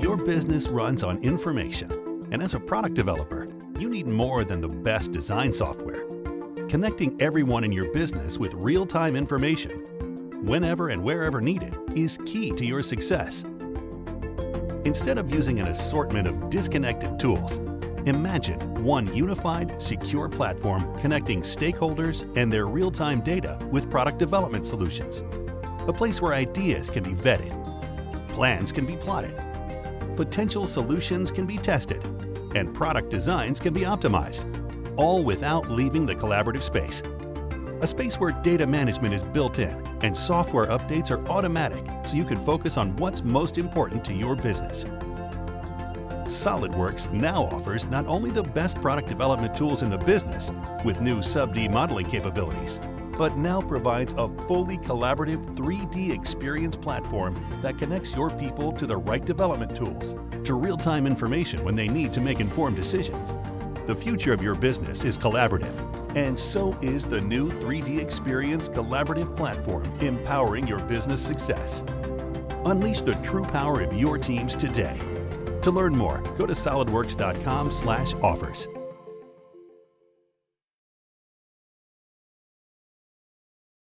Your business runs on information, and as a product developer, you need more than the best design software. Connecting everyone in your business with real-time information, whenever and wherever needed, is key to your success. Instead of using an assortment of disconnected tools, imagine one unified, secure platform connecting stakeholders and their real-time data with product development solutions. A place where ideas can be vetted, plans can be plotted, potential solutions can be tested, and product designs can be optimized, all without leaving the collaborative space. A space where data management is built in and software updates are automatic so you can focus on what's most important to your business. SOLIDWORKS now offers not only the best product development tools in the business with new sub-D modeling capabilities, but now provides a fully collaborative 3D experience platform that connects your people to the right development tools, to real-time information when they need to make informed decisions. The future of your business is collaborative, and so is the new 3DEXPERIENCE collaborative platform empowering your business success. Unleash the true power of your teams today. To learn more, go to solidworks.com/offers.